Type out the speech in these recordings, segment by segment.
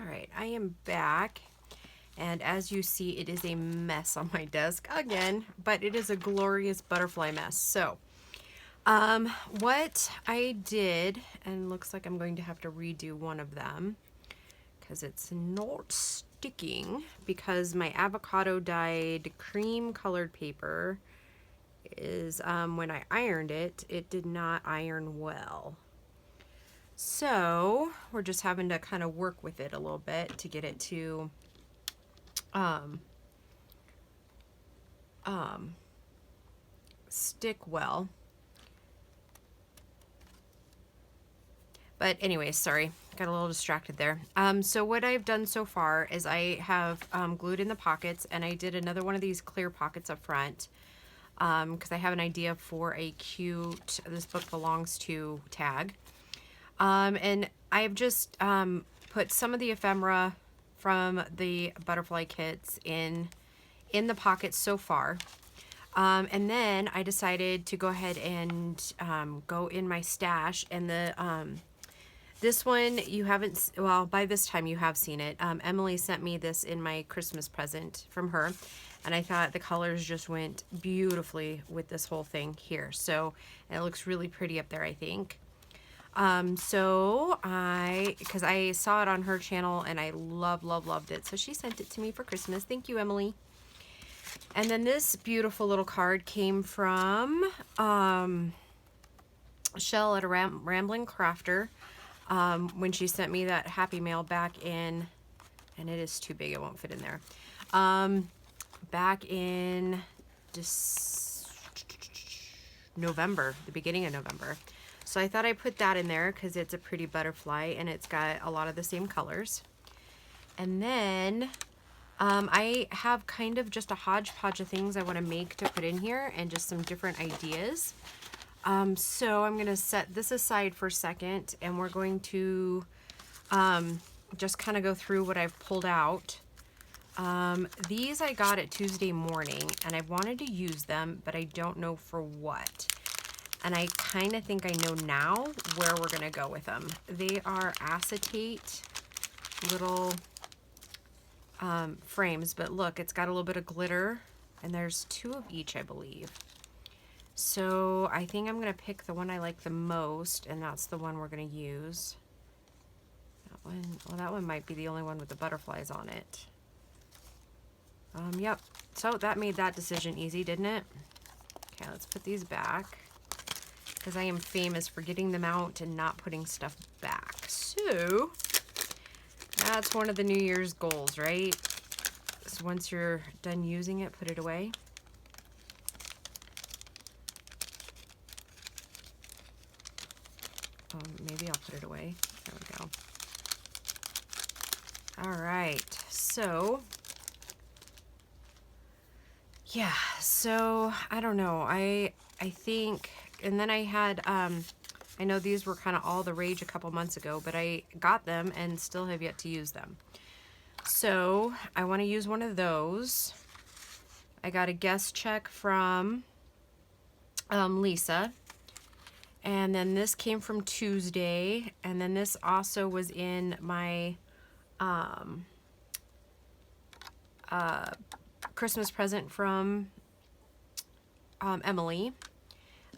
All right, I am back, and as you see, it is a mess on my desk again, but it is a glorious butterfly mess. So, what I did, and looks like I'm going to have to redo one of them because it's not sticking because my avocado dyed cream colored paper is, when I ironed it, it did not iron well. So we're just having to kind of work with it a little bit to get it to stick well. But anyways, sorry, got a little distracted there. So what I've done so far is I have glued in the pockets, and I did another one of these clear pockets up front because I have an idea for a cute "This Book Belongs To" tag. And I've just put some of the ephemera from the butterfly kits in the pockets so far. And then I decided to go ahead and go in my stash, and this one you haven't, well, by this time you have seen it. Emily sent me this in my Christmas present from her, and I thought the colors just went beautifully with this whole thing here. So it looks really pretty up there, I think. So because I saw it on her channel and I loved it. So she sent it to me for Christmas. Thank you, Emily. And then this beautiful little card came from, Shell at a Rambling Crafter, when she sent me that Happy Mail back in, and it is too big, it won't fit in there. Back in November, the beginning of November. So I thought I'd put that in there because it's a pretty butterfly and it's got a lot of the same colors. And then I have kind of just a hodgepodge of things I want to make to put in here and just some different ideas. So I'm going to set this aside for a second, and we're going to just kind of go through what I've pulled out. These I got at Tuesday morning, and I wanted to use them, but I don't know for what. And I kind of think I know now where we're going to go with them. They are acetate little frames, but look, it's got a little bit of glitter, and there's 2 of each, I believe. So I think I'm going to pick the one I like the most, and that's the one we're going to use. That one, well, that one might be the only one with the butterflies on it. Yep. So that made that decision easy, didn't it? Okay, let's put these back, because I am famous for getting them out and not putting stuff back. So that's one of the New Year's goals, right? So once you're done using it, put it away. Maybe I'll put it away. There we go. All right, so yeah, so I don't know. I think, and then I had, I know these were kind of all the rage a couple months ago, but I got them and still have yet to use them. So I want to use one of those. I got a guest check from Lisa. And then this came from Tuesday. And then this also was in my Christmas present from Emily.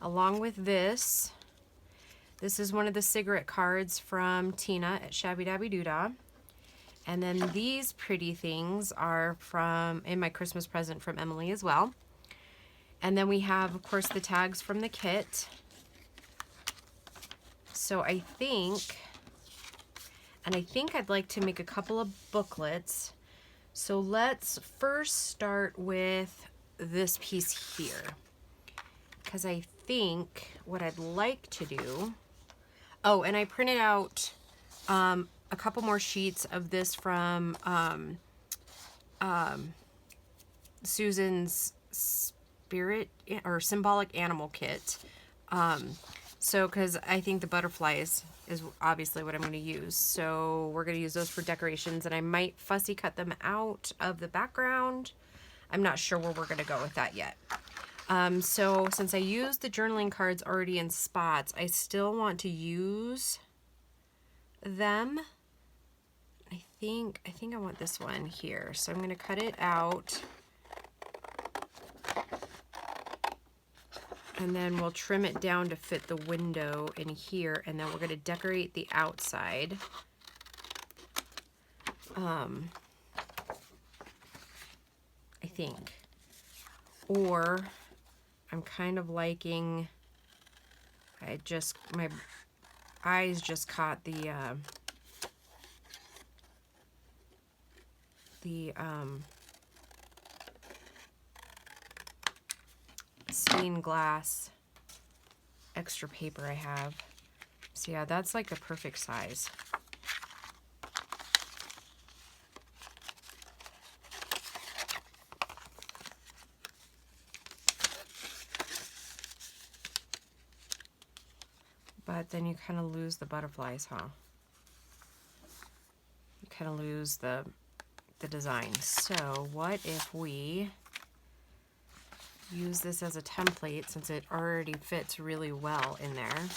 Along with this. This is one of the cigarette cards from Tina at Shabby Dabby Doodah. And then these pretty things are from, in my Christmas present from Emily as well. And then we have, of course, the tags from the kit. So I think I'd like to make a couple of booklets. So let's first start with this piece here, because I think what I'd like to do, oh, and I printed out a couple more sheets of this from Susan's Spirit or Symbolic Animal Kit. So, because I think the butterflies is obviously what I'm going to use. So we're going to use those for decorations, and I might fussy cut them out of the background. I'm not sure where we're going to go with that yet. So since I used the journaling cards already in spots, I still want to use them. I think I want this one here. So I'm going to cut it out. And then we'll trim it down to fit the window in here. And then we're going to decorate the outside. I think. Or I'm kind of liking, my eyes just caught the stained glass extra paper I have. So yeah, that's like the perfect size. But then you kind of lose the butterflies, huh? You kind of lose the design. So what if we use this as a template, since it already fits really well in there.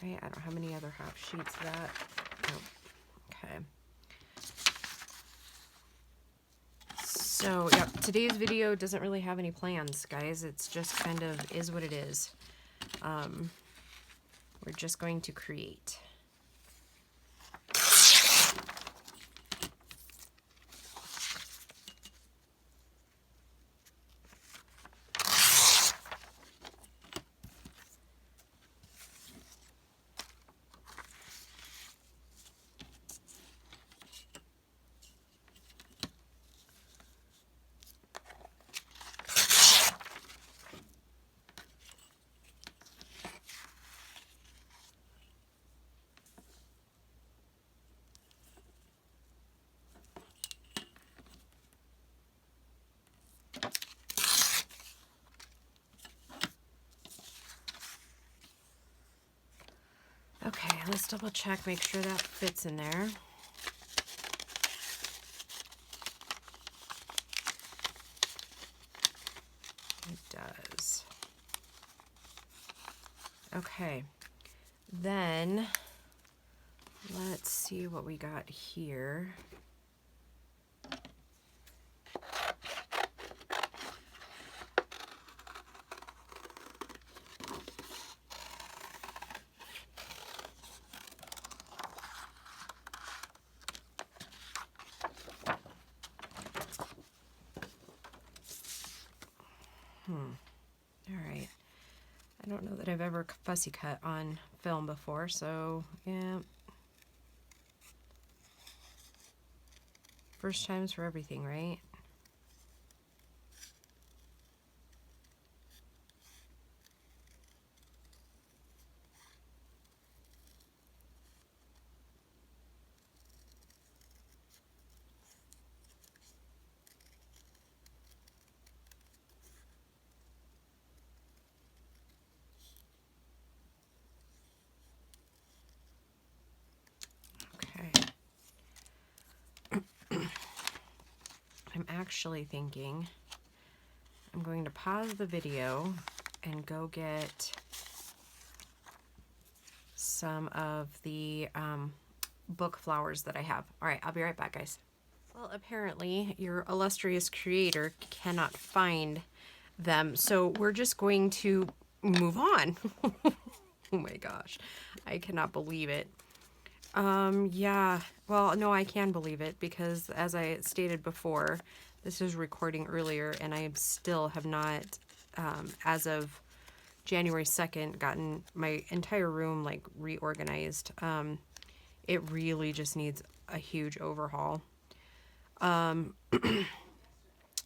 Right, I don't have any other half sheets of that. Nope. Okay. So, yep, today's video doesn't really have any plans, guys. It's just kind of is what it is. We're just going to create. Okay, let's double check, make sure that fits in there. It does. Okay, then let's see what we got here. All right. I don't know that I've ever fussy cut on film before, so yeah. First times for everything, right? I'm actually thinking I'm going to pause the video and go get some of the book flowers that I have. All right, I'll be right back, guys. Well, apparently your illustrious creator cannot find them, so we're just going to move on. Oh my gosh, I cannot believe it. Yeah, well, no, I can believe it because as I stated before, this is recording earlier and I still have not, as of January 2nd, gotten my entire room like reorganized. It really just needs a huge overhaul.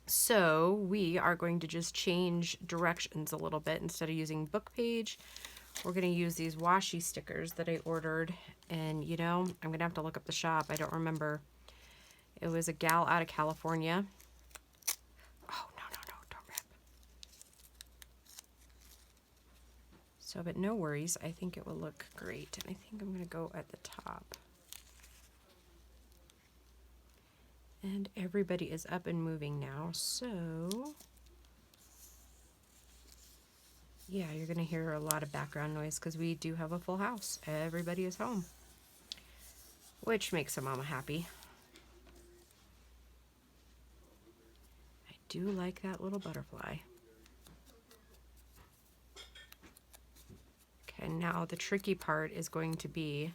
So we are going to just change directions a little bit. Instead of using book page, we're going to use these washi stickers that I ordered. And, you know, I'm going to have to look up the shop. I don't remember. It was a gal out of California. Oh, no, don't rip. So, but no worries. I think it will look great. And I think I'm going to go at the top. And everybody is up and moving now. So, yeah, you're going to hear a lot of background noise because we do have a full house. Everybody is home. which makes a mama happy. I do like that little butterfly. Okay, now the tricky part is going to be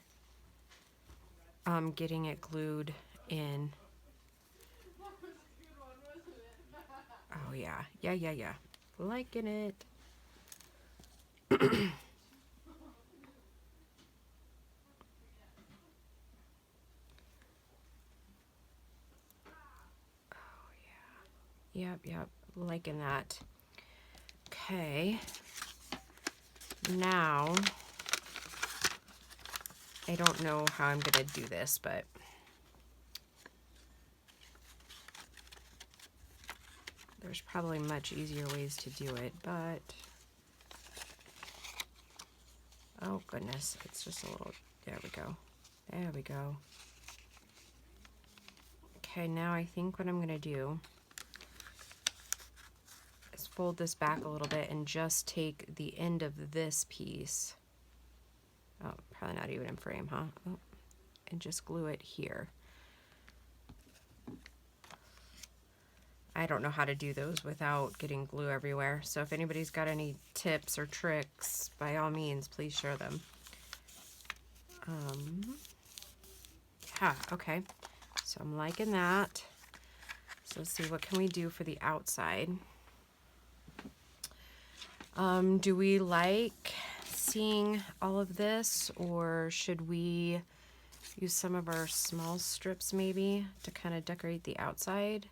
getting it glued in. Oh yeah, yeah. Liking it. Yep, liking that. Okay, now I don't know how I'm gonna do this, but there's probably much easier ways to do it, but oh goodness, it's just a little, there we go. There we go. Okay, now I think what I'm gonna do is fold this back a little bit and just take the end of this piece. Oh, probably not even in frame, huh? Oh, and just glue it here. I don't know how to do those without getting glue everywhere. So if anybody's got any tips or tricks, by all means, please share them. Yeah, okay. So I'm liking that. So let's see, what can we do for the outside? Do we like seeing all of this, or should we use some of our small strips maybe to kind of decorate the outside?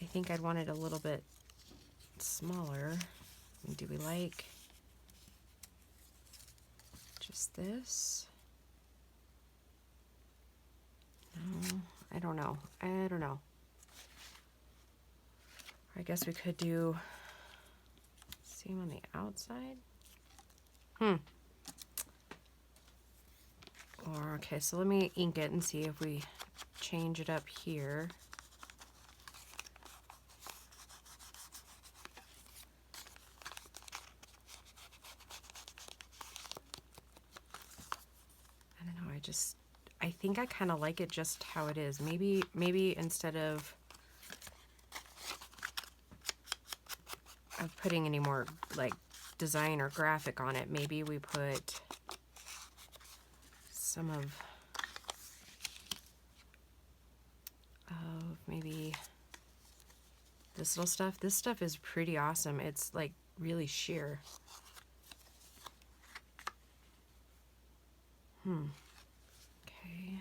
I think I'd want it a little bit smaller. Do we like just this? No, I don't know. I guess we could do same on the outside. Or, okay, so let me ink it and see if we change it up here. I don't know, I think I kind of like it just how it is. Maybe instead of putting any more like design or graphic on it, maybe we put some of maybe this little stuff. This stuff is pretty awesome. It's like really sheer. Okay.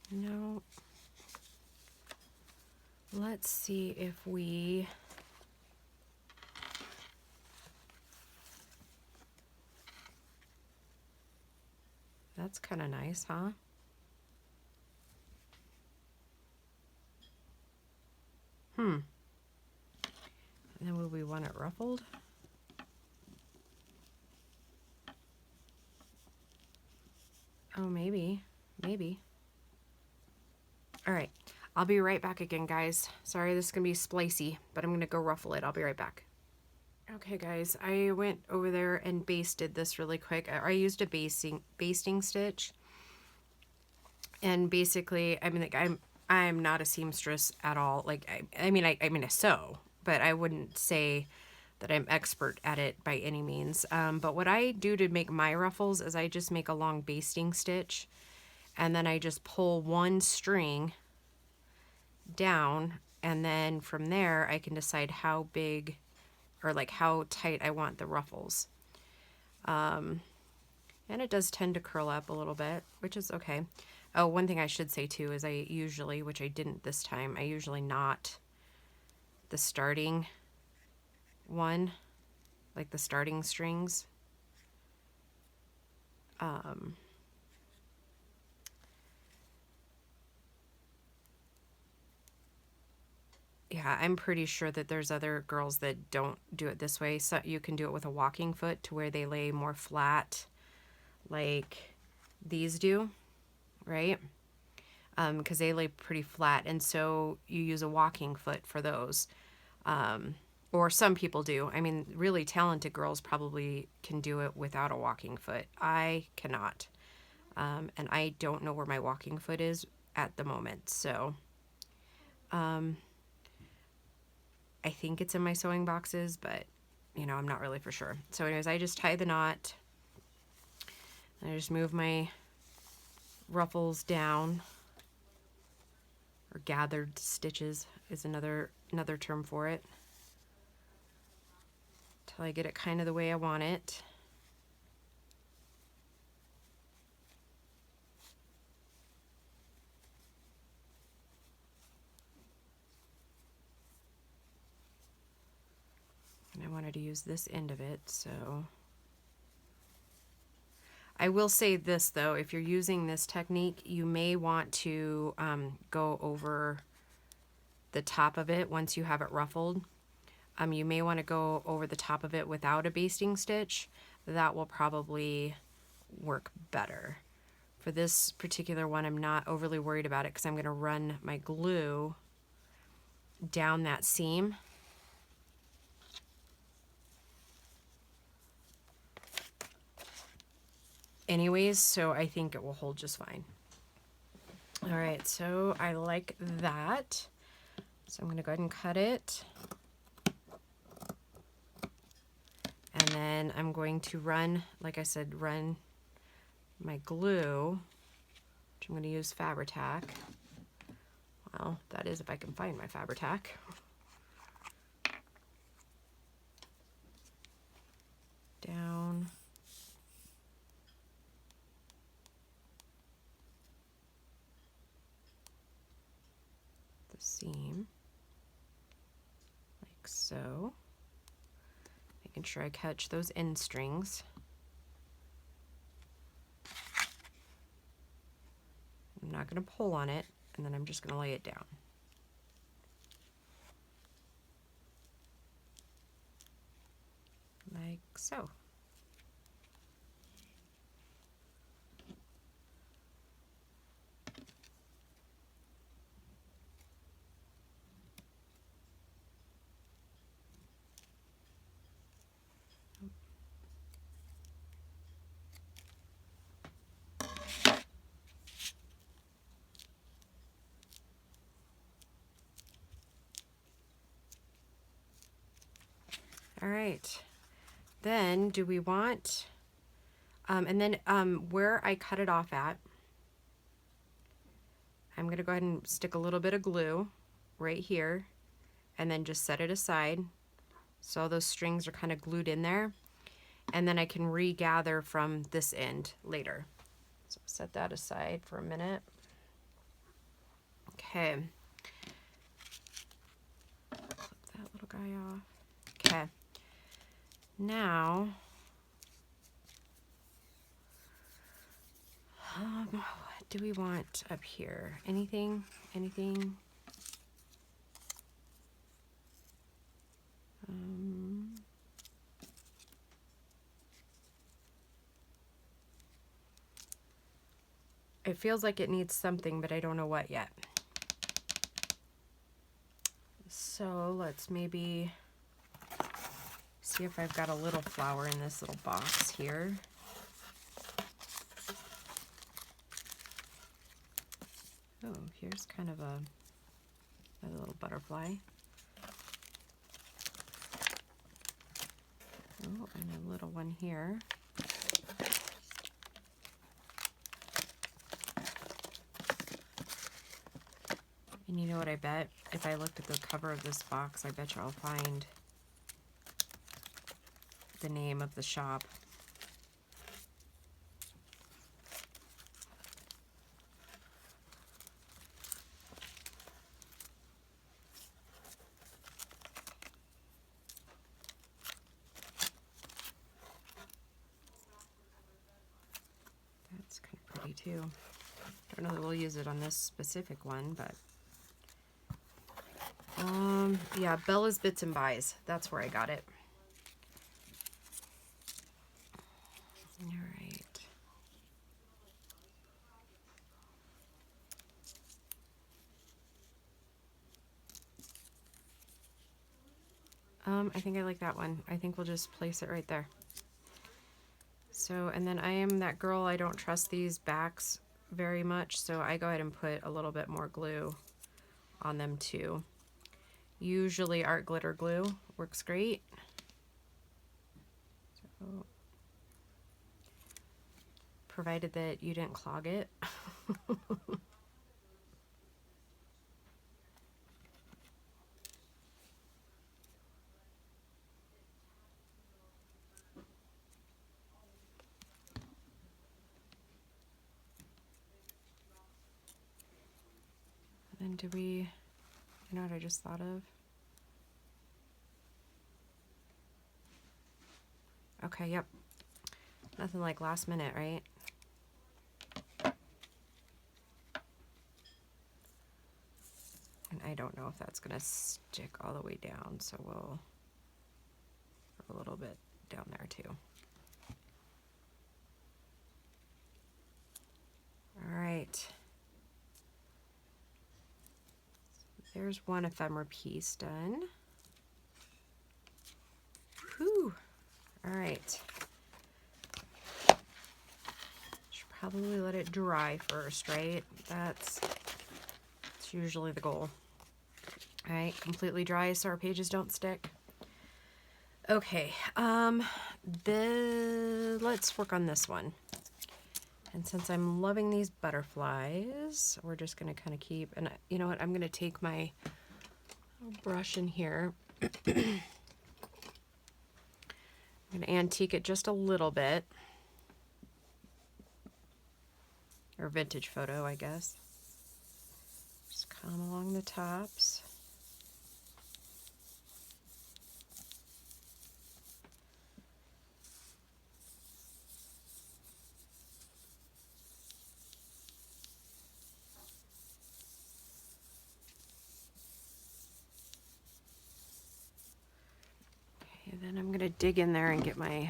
No. Let's see if we that's kind of nice, huh? And then would we want it ruffled? Oh, maybe. All right, I'll be right back again, guys. Sorry, this is gonna be splicey, but I'm gonna go ruffle it. I'll be right back. Okay, guys, I went over there and basted this really quick. I used a basting stitch, and basically, I mean, like, I'm not a seamstress at all. Like, I mean, I sew, but I wouldn't say that I'm expert at it by any means. But what I do to make my ruffles is I just make a long basting stitch, and then I just pull one string down, and then from there I can decide how big or like how tight I want the ruffles. And it does tend to curl up a little bit, which is okay. Oh, one thing I should say too is I usually, which I didn't this time, I usually knot the starting one, like the starting strings. Yeah, I'm pretty sure that there's other girls that don't do it this way. So you can do it with a walking foot to where they lay more flat like these do, right? Because they lay pretty flat, and so you use a walking foot for those. Or some people do. I mean, really talented girls probably can do it without a walking foot. I cannot. And I don't know where my walking foot is at the moment. So I think it's in my sewing boxes, but you know, I'm not really for sure. So anyways, I just tie the knot. I just move my ruffles down, or gathered stitches is another term for it, till I get it kind of the way I want it. And I wanted to use this end of it, so I will say this though, if you're using this technique, you may want to go over the top of it once you have it ruffled. You may want to go over the top of it without a basting stitch. That will probably work better. For this particular one, I'm not overly worried about it because I'm going to run my glue down that seam. Anyways, so I think it will hold just fine. All right, so I like that. So I'm going to go ahead and cut it. And then I'm going to run, like I said, run my glue, which I'm going to use Fabri-Tac. Well, that is if I can find my Fabri-Tac. Down the seam, like so. Making sure I catch those end strings. I'm not going to pull on it, and then I'm just going to lay it down. Like so. All right, then do we want, and then where I cut it off at, I'm going to go ahead and stick a little bit of glue right here and then just set it aside so those strings are kind of glued in there, and then I can regather from this end later. So set that aside for a minute. Okay. Flip that little guy off. Okay. Now, what do we want up here? Anything? Anything? It feels like it needs something, but I don't know what yet. So let's maybe see if I've got a little flower in this little box here. Oh, here's kind of another little butterfly. Oh, and a little one here. And you know what I bet? If I looked at the cover of this box, I bet you I'll find the name of the shop. That's kind of pretty too. I don't know that we'll use it on this specific one, but yeah, Bella's Bits and Buys. That's where I got it. All right. I think I like that one. I think we'll just place it right there. So, and then I am that girl, I don't trust these backs very much, so I go ahead and put a little bit more glue on them too. Usually art glitter glue works great. So, provided that you didn't clog it. And then do we, you know what I just thought of? Okay, yep. Nothing like last minute, right? And I don't know if that's gonna stick all the way down, so we'll put a little bit down there too. All right. There's one ephemera piece done. Whew. All right. Should probably let it dry first, right? That's usually the goal. All right, completely dry so our pages don't stick. Okay, let's work on this one. And since I'm loving these butterflies, we're just gonna kind of keep, and you know what, I'm gonna take my little brush in here. I'm gonna antique it just a little bit. Or vintage photo, I guess. Just come along the tops. Okay, then I'm gonna dig in there and get my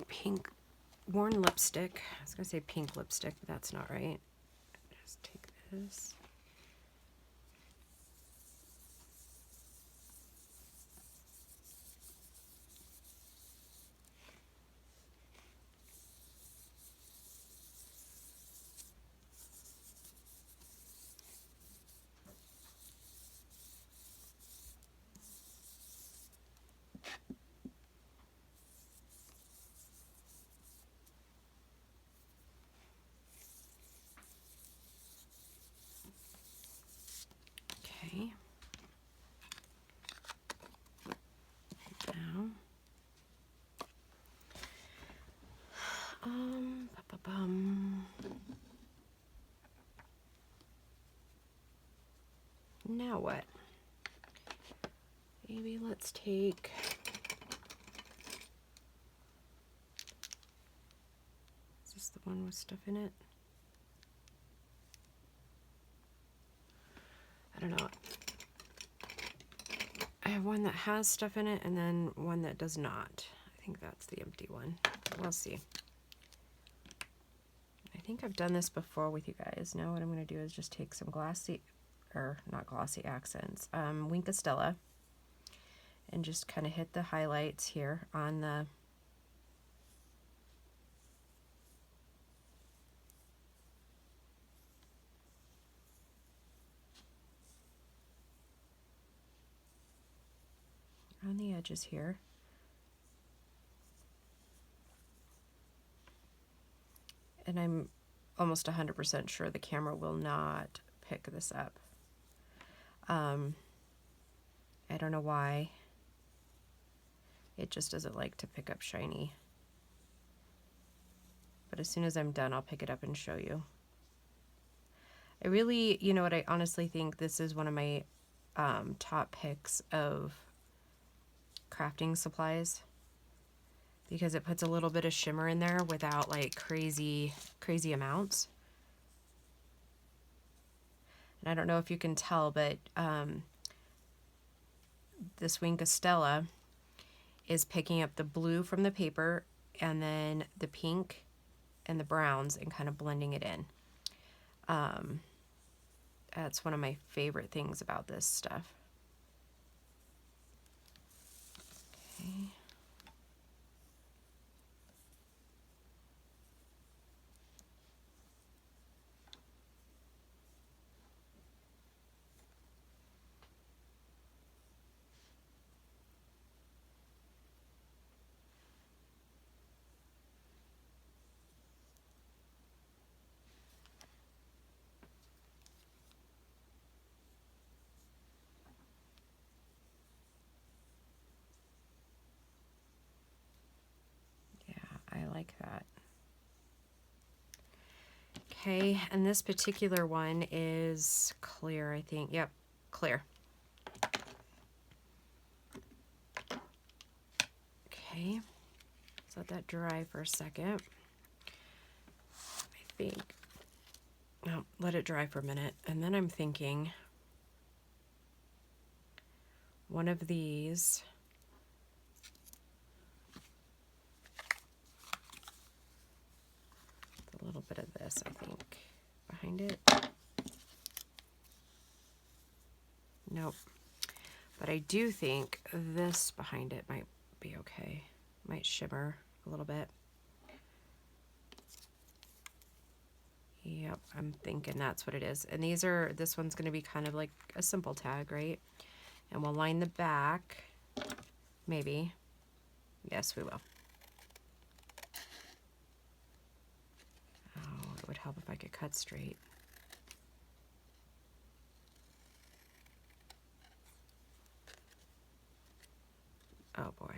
pink worn lipstick. I was gonna say pink lipstick, but that's not right. Just take this. Okay. Now, now what? Maybe let's take, is this the one with stuff in it? I don't know. I have one that has stuff in it and then one that does not. I think that's the empty one. We'll see. I think I've done this before with you guys. Now what I'm going to do is just take some glossy, or not glossy accents, Wink of Stella, and just kind of hit the highlights here on the edges here. And I'm almost 100% sure the camera will not pick this up. I don't know why. It just doesn't like to pick up shiny. But as soon as I'm done, I'll pick it up and show you. I really, you know what, I honestly think this is one of my top picks of crafting supplies, because it puts a little bit of shimmer in there without like crazy amounts. And I don't know if you can tell, but this Wink of Stella is picking up the blue from the paper and then the pink and the browns and kind of blending it in. That's one of my favorite things about this stuff. Okay. Yeah, I like that. Okay, and this particular one is clear, I think. Yep, clear. Okay, let's let that dry for a second. I think, no, let it dry for a minute. And then I'm thinking one of these, a little bit of this, I think, behind it. Nope. But I do think this behind it might be okay. Might shimmer a little bit. Yep, I'm thinking that's what it is. And this one's going to be kind of like a simple tag, right? And we'll line the back. Maybe. Yes, we will. Oh, it would help if I could cut straight. Oh boy.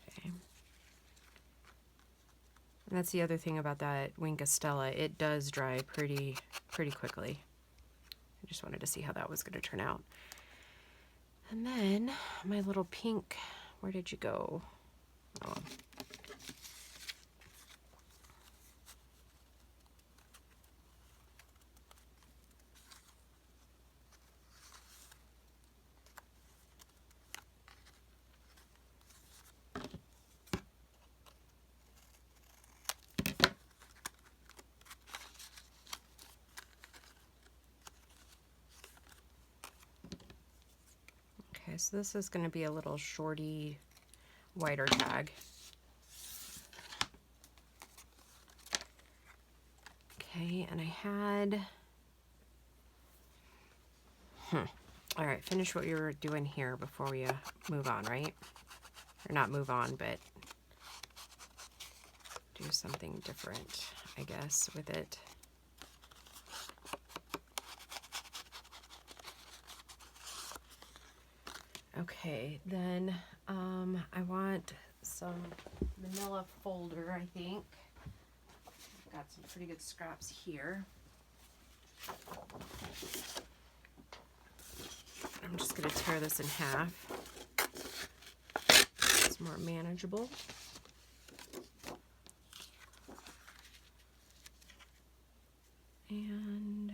Okay. And that's the other thing about that Wink Estella. It does dry pretty quickly. I just wanted to see how that was going to turn out. And then my little pink, where did you go? Oh. Okay, so this is going to be a little shorty, wider tag. Okay, and I had... All right, finish what you were doing here before we move on, right? Or not move on, but do something different, I guess, with it. Okay, then I want some manila folder, I think. I've got some pretty good scraps here. I'm just going to tear this in half. It's more manageable. And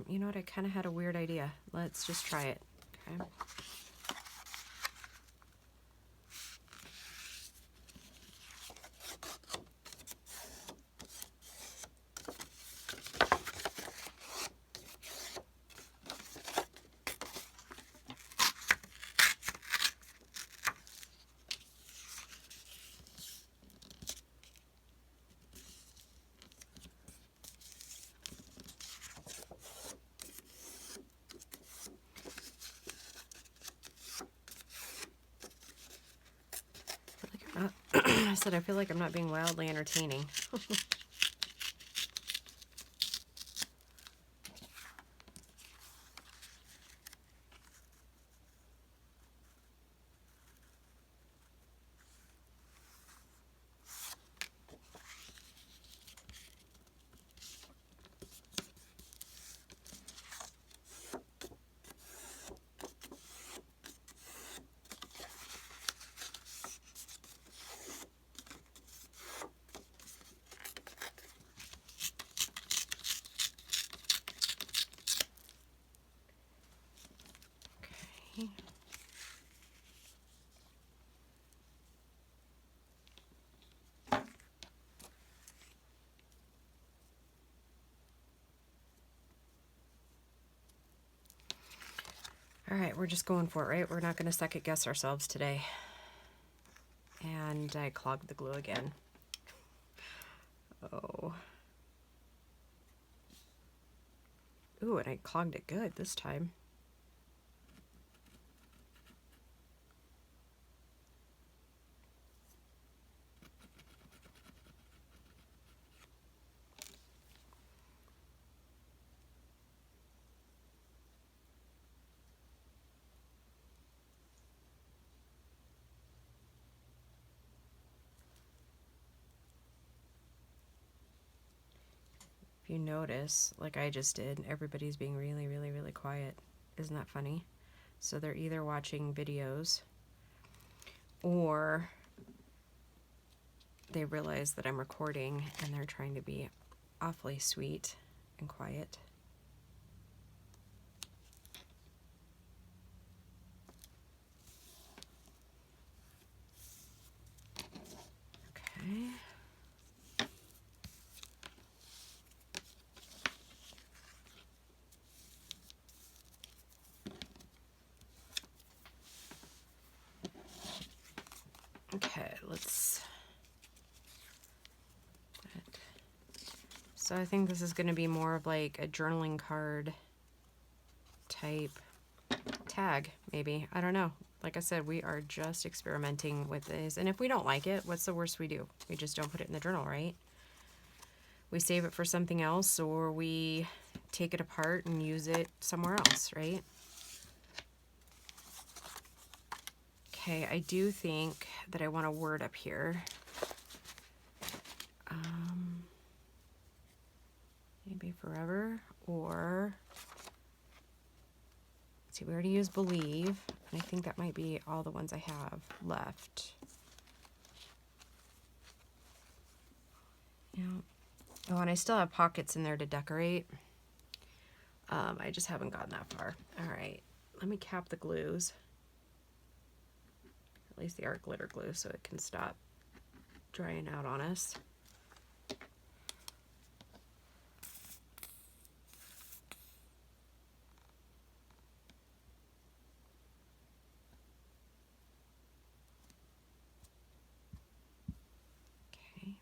you know what? I kind of had a weird idea. Let's just try it. Okay. I said I feel like I'm not being wildly entertaining. All right, we're just going for it, right? We're not going to second guess ourselves today. And I clogged the glue again. Oh. Ooh, and I clogged it good this time. If you notice, like I just did, everybody's being really, really, really quiet. Isn't that funny? So they're either watching videos or they realize that I'm recording and they're trying to be awfully sweet and quiet. Okay. Okay, let's... So I think this is going to be more of like a journaling card type tag, maybe. I don't know. Like I said, we are just experimenting with this. And if we don't like it, what's the worst we do? We just don't put it in the journal, right? We save it for something else, or we take it apart and use it somewhere else, right? Okay, I do think that I want a word up here. Maybe forever, or... Let's see, we already used believe, and I think that might be all the ones I have left. Yeah. Oh, and I still have pockets in there to decorate. I just haven't gotten that far. All right, let me cap the glues. At least the art glitter glue, so it can stop drying out on us. Okay.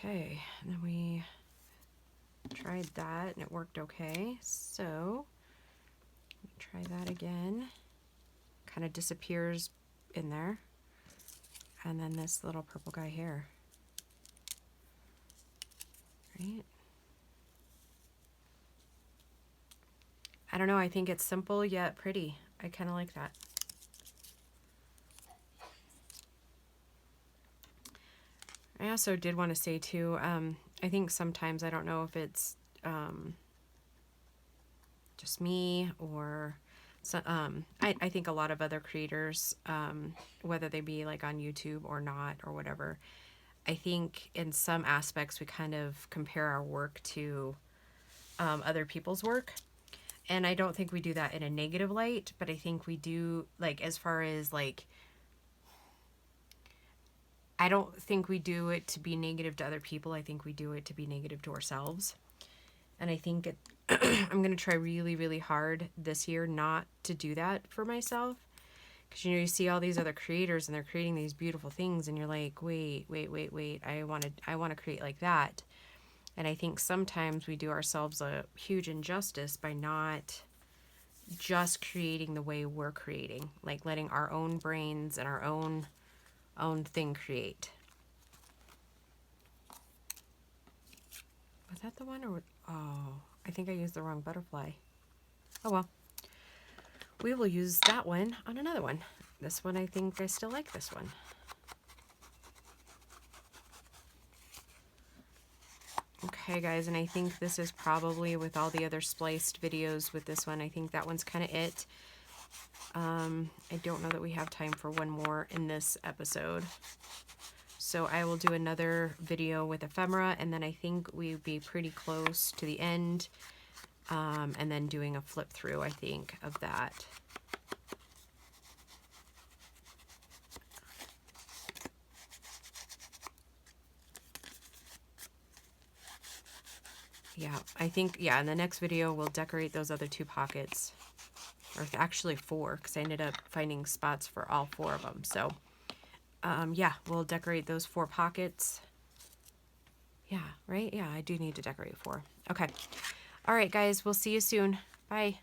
Okay, and then we tried that and it worked okay. So try that again. Kind of disappears in there. And then this little purple guy here. Right? I don't know, I think it's simple yet pretty. I kind of like that. I also did want to say too, I think sometimes, I don't know if it's just me or so, I think a lot of other creators, whether they be like on YouTube or not or whatever, I think in some aspects we kind of compare our work to other people's work. And I don't think we do that in a negative light, but I think we do, like, as far as like, I don't think we do it to be negative to other people. I think we do it to be negative to ourselves. And I think it, I'm going to try really, really hard this year not to do that for myself. Because, you know, you see all these other creators and they're creating these beautiful things and you're like, wait, I want to create like that. And I think sometimes we do ourselves a huge injustice by not just creating the way we're creating, like letting our own brains and our own thing create. Was that the one, or oh, I think I used the wrong butterfly. Oh well, we will use that one on another one. This one, I think I still like this one. Okay guys, and I think this is probably, with all the other spliced videos with this one, I think that one's kind of it. I don't know that we have time for one more in this episode. So I will do another video with ephemera, and then I think we'll be pretty close to the end, and then doing a flip through, I think, of that. Yeah, I think, yeah, in the next video, we'll decorate those other 2 pockets. Or actually 4, because I ended up finding spots for all 4 of them. So, yeah, we'll decorate those 4 pockets. Yeah, right? Yeah, I do need to decorate 4. Okay. All right, guys, we'll see you soon. Bye.